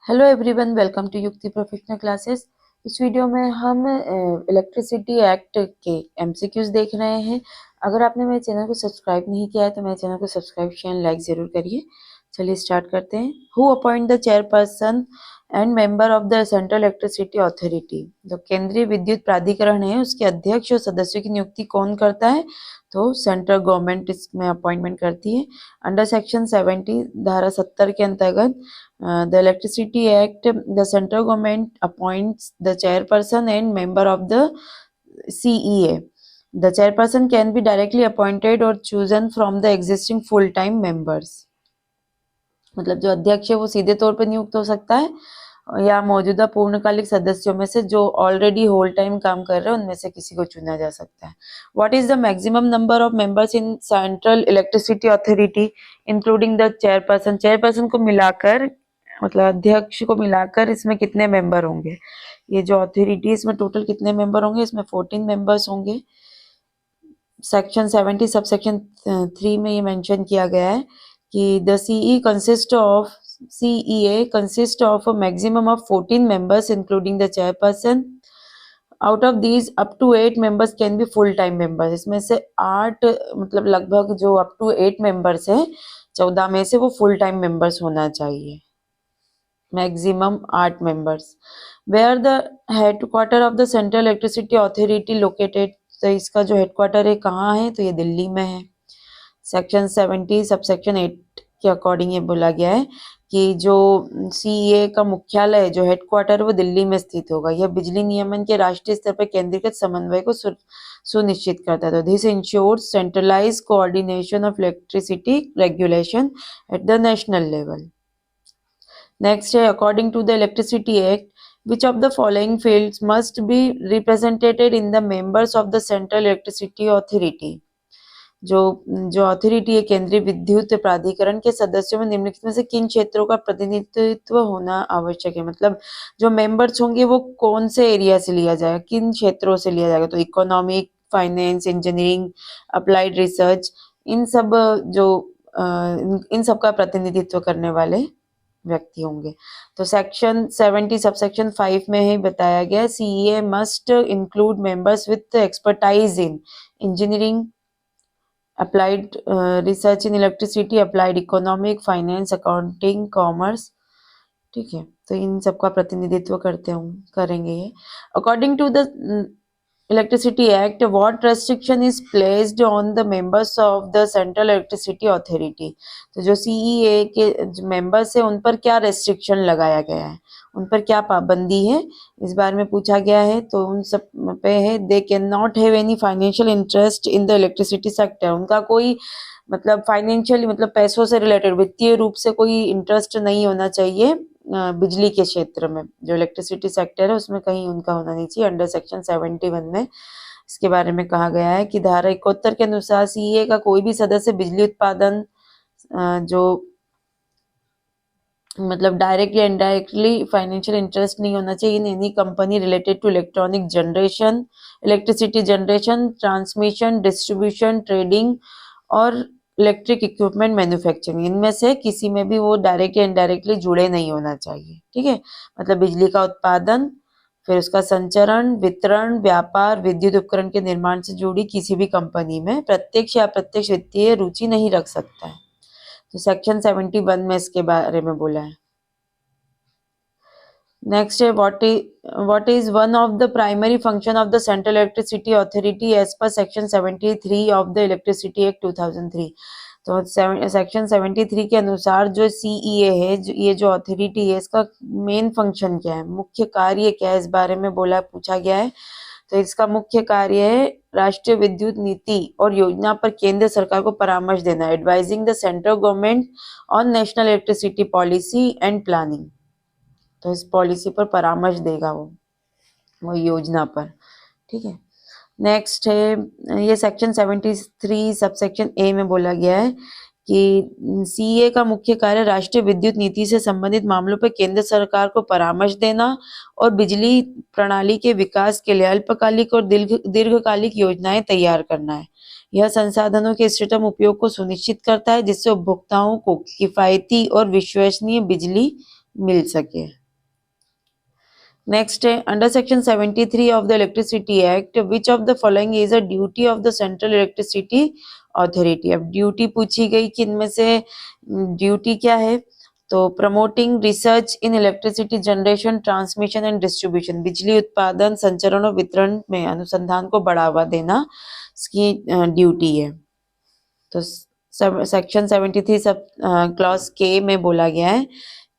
Hello everyone, welcome to युक्ति professional classes. इस video में हम इलेक्ट्रिसिटी एक्ट के एमसीक्यूज देख रहे हैं। अगर आपने मेरे चैनल को सब्सक्राइब नहीं किया है तो मेरे चैनल को सब्सक्राइब शेयर लाइक ज़रूर करिए। चलिए स्टार्ट करते हैं। Who appoint the chairperson and member of the central electricity authority. जो केंद्रीय विद्युत प्राधिकरण है उसके अध्यक्ष और सदस्यों की नियुक्ति कौन करता है? तो सेंट्रल गवर्नमेंट इसमें अपॉइंटमेंट करती है। अंडर सेक्शन 70 धारा 70 के अंतर्गत the Electricity Act, the central government appoints the chairperson and member of the CEA. The chairperson can be directly appointed or chosen from the existing full-time members. मतलब जो अध्यक्ष है वो सीधे तौर पर नियुक्त हो सकता है या मौजूदा पूर्णकालिक सदस्यों में से जो ऑलरेडी होल टाइम काम कर रहे हैं उनमें से किसी को चुना जा सकता है। What is the maximum number of members in central electricity authority including the chairperson? Chairperson को मिलाकर मतलब अध्यक्ष को मिलाकर इसमें कितने मेंबर होंगे? ये जो अथॉरिटी इसमें टोटल कितने मेंबर होंगे? इसमें 14 मेंबर्स होंगे। सेक्शन 70 सब सेक्शन 3 में ये मेंशन किया गया है कि the CEA consists of a maximum of 14 members including the chairperson. Out of these up to 8 members can be full time members. इसमें से 8 मतलब लगभग जो up to 8 members हैं 14 में से वो full time members होना चाहिए। Maximum 8 members. Where the headquarter of the Central Electricity Authority located? तो इसका जो हेडक्वार्टर है कहाँ है? तो ये दिल्ली में है। सेक्शन 70 सबसेक्शन 8 के अकॉर्डिंग ये बोला गया है कि जो सीईए का मुख्यालय जो हेडक्वार्टर वो दिल्ली में स्थित होगा। यह बिजली नियमन के राष्ट्रीय स्तर पर केंद्रीकृत समन्वय को सुनिश्चित करता है। तो this ensures centralize coordination of electricity regulation at the national level. Next है according to the electricity act which of the following fields must be represented in the members of the central electricity authority? जो authority है केंद्रीय विद्युत प्राधिकरण के सदस्यों में निम्नलिखित में से किन क्षेत्रों का प्रतिनिधित्व होना आवश्यक है? मतलब जो मेंबर्स होंगे वो कौन से एरिया से लिया जाएगा, किन क्षेत्रों से लिया जाएगा? तो economic, finance, engineering, applied research, इन सब का प्रतिनिधित्व करने वाले व्यक्ति होंगे। तो सेक्शन 70 सबसेक्शन 5 में ही बताया गया CEA must include members with expertise in engineering, applied research in electricity, applied economic, finance, accounting, commerce. ठीक है, तो इन सब का प्रतिनिधित्व करेंगे ये। According to the electricity act what restriction is placed on the members of the central electricity authority? तो जो सीईए के मेंबर्स है उन पर क्या रेस्ट्रिक्शन लगाया गया है, उन पर क्या पाबंदी है, इस बारे में पूछा गया है। तो उन सब पे है they can not have any financial interest in the electricity sector. उनका कोई मतलब फाइनेंशियली मतलब पैसों से रिलेटेड वित्तीय रूप से कोई इंटरेस्ट नहीं होना चाहिए बिजली के क्षेत्र में। जो इलेक्ट्रिसिटी सेक्टर है उसमें कहीं उनका होना नहीं चाहिए। अंडर सेक्शन 71 में इसके बारे में कहा गया है कि धारा 71 के अनुसार सीए का कोई भी सदस्य बिजली उत्पादन जो मतलब डायरेक्टली इनडायरेक्टली फाइनेंशियल इंटरेस्ट नहीं होना चाहिए in any company related to electronic generation, electricity generation, transmission, distribution, trading और इलेक्ट्रिक इक्विपमेंट मैन्युफैक्चरिंग। इनमें से किसी में भी वो डायरेक्ट या इनडायरेक्टली जुड़े नहीं होना चाहिए। ठीक है, मतलब बिजली का उत्पादन, फिर उसका संचरण, वितरण, व्यापार, विद्युत उपकरण के निर्माण से जुड़ी किसी भी कंपनी में प्रत्यक्ष या अप्रत्यक्ष वित्तीय रुचि नहीं रख सकता है। तो सेक्शन 71 में इसके बारे में बोला है। नेक्स्ट है what is one of the primary function of the central electricity authority as per section 73 of the electricity act 2003। तो सेक्शन 73 के अनुसार जो सीईए है ये जो अथॉरिटी है इसका मेन फंक्शन क्या है, मुख्य कार्य क्या है, इस बारे में पूछा गया है। तो इसका मुख्य कार्य है राष्ट्रीय विद्युत नीति और योजना पर केंद्र सरकार को परामर्श देना, advising the central government on national electricity policy and planning. तो इस पॉलिसी पर परामर्श देगा वो योजना पर। ठीक है, नेक्स्ट है ये सेक्शन 73 सबसेक्शन ए में बोला गया है कि सीए का मुख्य कार्य राष्ट्रीय विद्युत नीति से संबंधित मामलों पर केंद्र सरकार को परामर्श देना और बिजली प्रणाली के विकास के लिए अल्पकालिक और दीर्घकालिक योजनाएं तैयार करना है। यह संसाधनों के इष्टतम उपयोग को सुनिश्चित करता है जिससे उपभोक्ताओं को किफायती और विश्वसनीय बिजली मिल सके। नेक्स्ट है under section 73 of the electricity act which of the following is a duty of the central electricity authority. अब ड्यूटी पूछी गई कि इनमें से ड्यूटी क्या है, तो promoting research in electricity generation transmission and distribution, बिजली उत्पादन संचरण और वितरण में अनुसंधान को बढ़ावा देना इसकी ड्यूटी है। तो सेक्शन 73 सब क्लॉज के में बोला गया है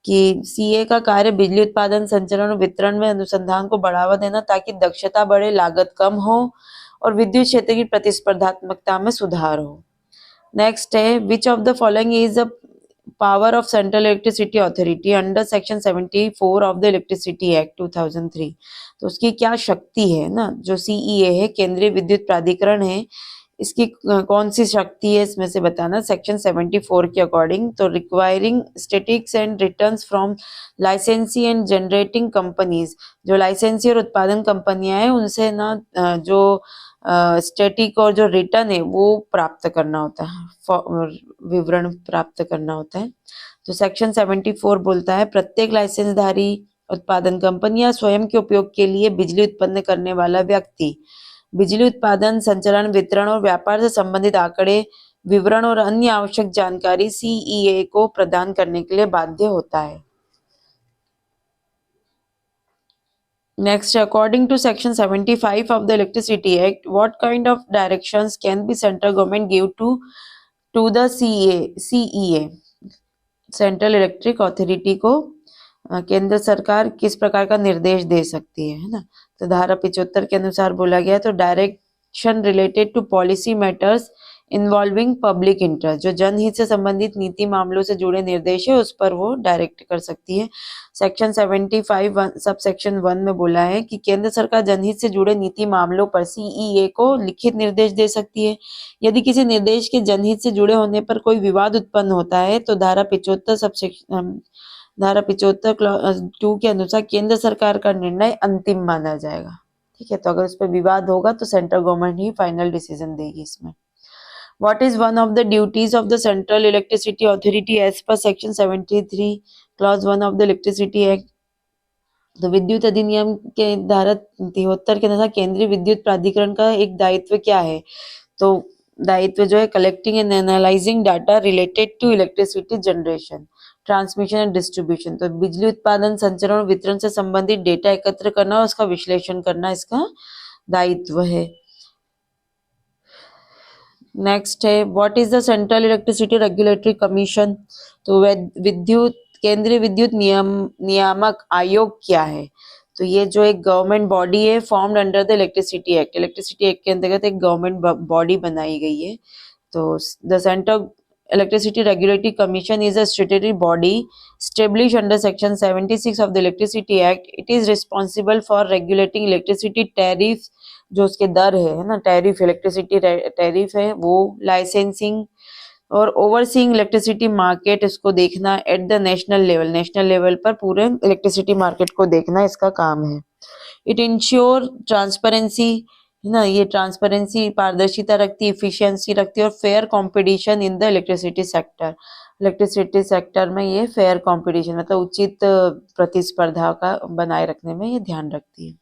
कि सीए का कार्य बिजली उत्पादन संचरण और वितरण में अनुसंधान को बढ़ावा देना ताकि दक्षता बढ़े, लागत कम हो और विद्युत क्षेत्र की प्रतिस्पर्धात्मकता में सुधार हो। नेक्स्ट है विच of the following is the power of central electricity authority under section 74 of the electricity act 2003। तो उसकी क्या शक्ति है ना, जो सीईए है केंद्रीय विद्युत प्राधिकरण है, इसकी कौन सी शक्ति है इसमें से बताना। सेक्शन 74 के अकॉर्डिंग तो requiring statics and returns from लाइसेंसी एंड जनरेटिंग कंपनीज, जो लाइसेंसी और उत्पादन कंपनियां हैं उनसे ना जो स्टैटिक और जो रिटर्न है वो प्राप्त करना होता है, विवरण प्राप्त करना होता है। तो सेक्शन 74 बोलता है प्रत्येक लाइसेंसधारी उत्पादन कंपनी या स्वयं के उपयोग के लिए बिजली उत्पन्न करने वाला व्यक्ति बिजली उत्पादन संचालन वितरण और व्यापार से संबंधित आंकड़े विवरण और अन्य आवश्यक जानकारी सीईए को प्रदान करने के लिए बाध्य होता है। Next, according to Section 75 of the Electricity Act, what kind of directions can be central government give to the CEA, central electric authority को केंद्र सरकार किस प्रकार का निर्देश दे सकती है ना। तो धारा 75 के अनुसार बोला गया तो direction related to policy matters involving public interest, जो जनहित से संबंधित नीति मामलों से जुड़े निर्देश है उस पर वो डायरेक्ट कर सकती है। सेक्शन 75 सब सेक्शन 1 में बोला है कि केंद्र सरकार जनहित से जुड़े नीति मामलों पर सीईए को लिखित निर्देश दे सकती है। यदि किसी निर्देश के जनहित से जुड़े होने पर कोई विवाद उत्पन्न होता है तो धारा 75 क्लॉज 2 के अनुसार केंद्र सरकार का निर्णय अंतिम माना जाएगा। ठीक है, तो अगर उस पर विवाद होगा तो सेंट्रल गवर्नमेंट ही फाइनल डिसीजन देगी इसमें। What is one of the duties of the Central Electricity Authority as per Section 73 Clause 1 of the Electricity Act? तो विद्युत अधिनियम के धारा 73 के अनुसार केंद्रीय विद्युत प्राधिकरण का एक दायित्व क्या है, तो दायित्व जो है collecting and analyzing data related to electricity generation transmission and distribution, तो बिजली उत्पादन संचरण और वितरण से संबंधित डेटा एकत्र करना और उसका विश्लेषण करना इसका दायित्व है। नेक्स्ट है what is the central electricity regulatory commission, तो विद्युत केंद्रीय विद्युत नियामक आयोग क्या है, तो ये जो एक गवर्नमेंट बॉडी है formed under the electricity act के अंतर्गत एक गवर्नमेंट बॉडी बनाई गई है। तो the central electricity regulatory commission is a statutory body established under section 76 of the electricity act. It is responsible for regulating electricity tariffs, जो उसके दर है ना, टैरिफ इलेक्ट्रिसिटी टैरिफ है वो, लाइसेंसिंग और ओवरसीइंग इलेक्ट्रिसिटी मार्केट इसको देखना एट द नेशनल लेवल पर पूरे इलेक्ट्रिसिटी मार्केट को देखना इसका काम है। इट इंश्योर ट्रांसपेरेंसी है ना, ये ट्रांसपेरेंसी पारदर्शिता रखती, इफिशियंसी रखती है और fair competition in the electricity sector में ये फेयर कंपटीशन मतलब उचित प्रतिस्पर्धा का बनाए रखने में ये ध्यान रखती है।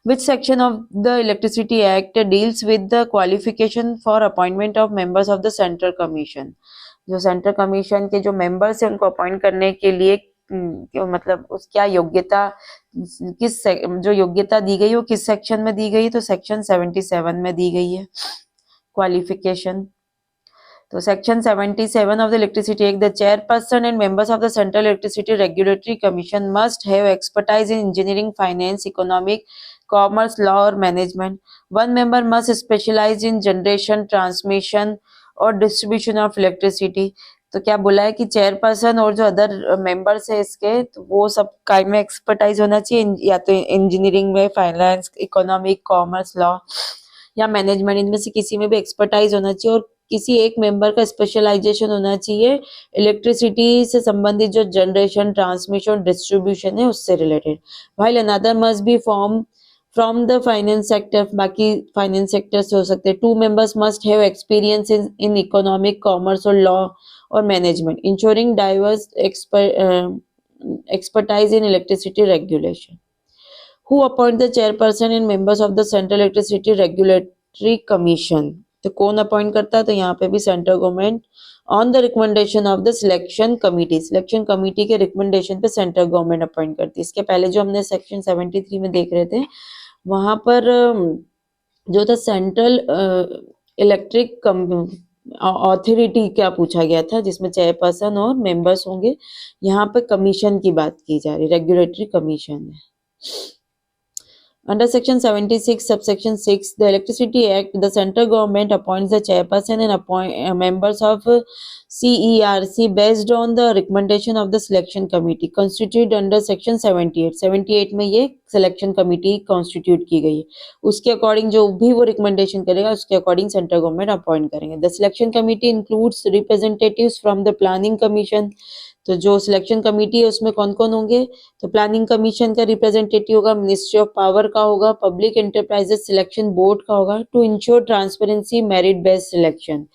Which section of the Electricity Act deals with the qualification for appointment of members of the Central Commission? जो सेंट्रल कमीशन के जो मेंबर्स हैं उनको अपॉइंट करने के लिए मतलब उस क्या योग्यता जो योग्यता दी गई वो किस सेक्शन में दी गई, तो सेक्शन 77 में दी गई है क्वालिफिकेशन। तो section 77 of the Electricity Act, the chairperson and members of the Central Electricity Regulatory Commission must have expertise in engineering, finance, economic, commerce, law or management. One member must specialize in generation, transmission और distribution of electricity. तो क्या बोला है कि chairperson और जो other members है इसके तो वो सब काइंड में एक्सपर्टाइज होना चाहिए, या तो इंजीनियरिंग में, फाइनेंस, इकोनॉमिक, कॉमर्स, लॉ या मैनेजमेंट, इनमें से किसी में भी एक्सपर्टाइज होना चाहिए और किसी एक मेंबर का स्पेशलाइजेशन होना चाहिए इलेक्ट्रिसिटी से संबंधित जो जनरेशन, ट्रांसमिशन, डिस्ट्रीब्यूशन है उससे related. While another must be from the finance sector, बाकी फाइनेंस सेक्टर से हो सकते हैं। 2 members must have experience in economic, commerce और लॉ और management, ensuring diverse expertise in electricity regulation. Who appoint the chairperson and members of the Central Electricity Regulatory Commission? तो कौन appoint करता है? तो यहाँ पे भी central government on the recommendation of the selection committee के रिकमेंडेशन पे सेंट्रल गवर्नमेंट अपॉइंट करती है। इसके पहले जो हमने सेक्शन 73 में देख रहे थे, वहां पर जो था सेंट्रल इलेक्ट्रिक अथॉरिटी क्या पूछा गया था, जिसमें चेयरपर्सन और मेंबर्स होंगे। यहाँ पे कमीशन की बात की जा रही, रेगुलेटरी कमीशन है। Under Section 76, Subsection 6, the Electricity Act, the central government appoints the chairperson and members of CERC based on the recommendation of the selection committee constituted under Section 78. 78 में ये selection committee constitute की गई है। उसके according जो भी वो recommendation करेगा, उसके according central government appoint करेंगे। The selection committee includes representatives from the planning commission. तो जो सिलेक्शन कमेटी है उसमें कौन कौन होंगे? तो प्लानिंग कमीशन का रिप्रेजेंटेटिव होगा, मिनिस्ट्री ऑफ पावर का होगा, पब्लिक एंटरप्राइजेस सिलेक्शन बोर्ड का होगा। To ensure transparency merit based selection,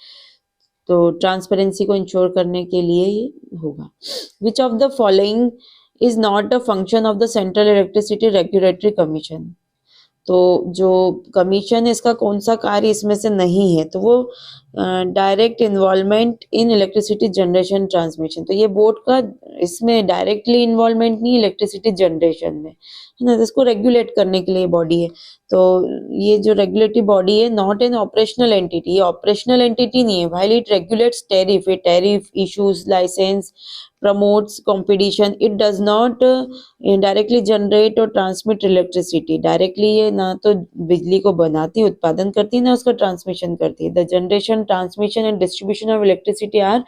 तो ट्रांसपेरेंसी को इंश्योर करने के लिए ये होगा। Which of the following is not a function of the central electricity regulatory commission? तो जो कमीशन है इसका कौन सा कार्य इसमें से नहीं है? तो वो direct involvement in electricity generation transmission. तो ये बोर्ड का इसमें डायरेक्टली इन्वॉल्वमेंट नहीं इलेक्ट्रिसिटी जनरेशन में, है ना, इसको रेगुलेट करने के लिए बॉडी है। तो ये जो रेगुलेटरी बॉडी है, नॉट एन ऑपरेशनल एंटिटी, ये ऑपरेशनल एंटिटी नहीं है। व्हाइल इट रेगुलेट्स टैरिफ, ये tariff issues license promotes competition, it does not directly generate or transmit electricity। Directly ये ना तो बिजली को बनाती, उत्पादन करती, ना उसका ट्रांसमिशन करती है। The generation, transmission and distribution of electricity are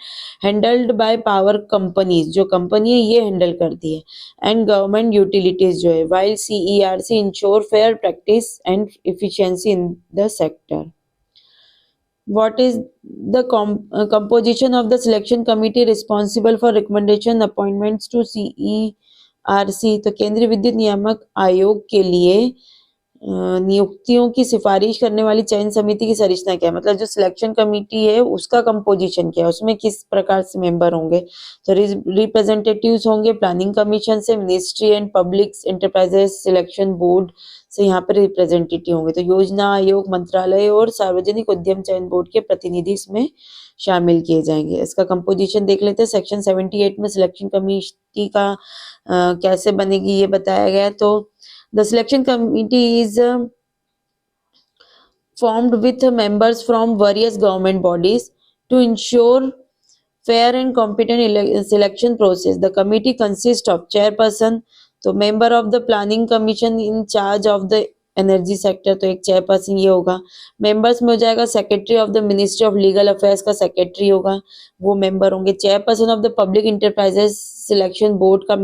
handled by power companies, जो कंपनी है ये हैंडल करती है, एंड गवर्नमेंट यूटिलिटीज जो है। While CERC ensure fair practice and efficiency in the sector. What is the composition of the selection committee responsible for recommendation appointments to CERC? तो केंद्रीय विद्युत नियामक आयोग के लिए नियुक्तियों की सिफारिश करने वाली चयन समिति की संरचना क्या है? मतलब जो सिलेक्शन कमेटी है उसका कंपोजिशन क्या है, उसमें किस प्रकार से मेंबर होंगे? तो रिप्रेजेंटेटिव्स होंगे प्लानिंग कमीशन से, ministry and public enterprises selection board से यहाँ पर रिप्रेजेंटेटिव होंगे। तो योजना आयोग, मंत्रालय और सार्वजनिक उद्यम चयन बोर्ड के प्रतिनिधि इसमें शामिल किए जाएंगे। इसका कंपोजिशन देख लेते हैं। सेक्शन 78 में सिलेक्शन कमेटी का कैसे बनेगी ये बताया गया है। तो the selection committee is formed with members from various government bodies to ensure fair and competent selection process. The committee consists of chairperson, तो member of the planning commission in charge of the energy sector, तो एक chairperson ये होगा। Members में हो जाएगा secretary of the ministry of legal affairs का secretary होगा, वो मेंबर होंगे। Chairperson of the public enterprises selection board का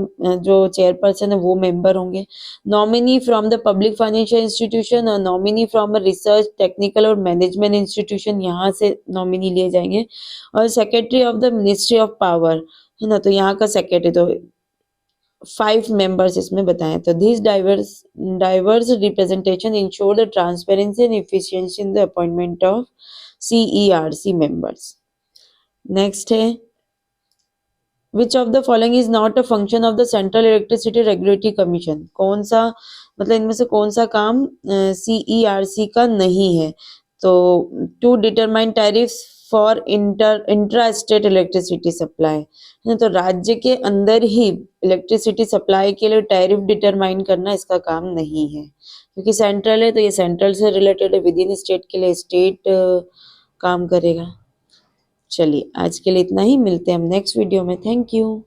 जो चेयरपर्सन है वो मेंबर होंगे। Nominee from the public financial institution और नॉमिनी फ्रॉम रिसर्च, टेक्निकल और मैनेजमेंट इंस्टीट्यूशन, यहाँ से नॉमिनी लिए जाएंगे। और secretary of the ministry of power, है ना, तो यहाँ का सेक्रेटरी। तो 5 members इसमें बताएं। तो these diverse representation ensure the transparency and efficiency in the appointment of CERC members। Next है which of the following is not a function of the Central Electricity Regulatory Commission? कौन सा, मतलब इनमें से कौन सा काम CERC का नहीं है? तो to determine tariff for intra state electricity supply, तो राज्य के अंदर ही इलेक्ट्रिसिटी सप्लाई के लिए टैरिफ डिटरमाइन करना इसका काम नहीं है, क्योंकि सेंट्रल है तो ये सेंट्रल से रिलेटेड है। विद इन स्टेट के लिए स्टेट काम करेगा। चलिए आज के लिए इतना ही, मिलते हैं हम नेक्स्ट वीडियो में। Thank you.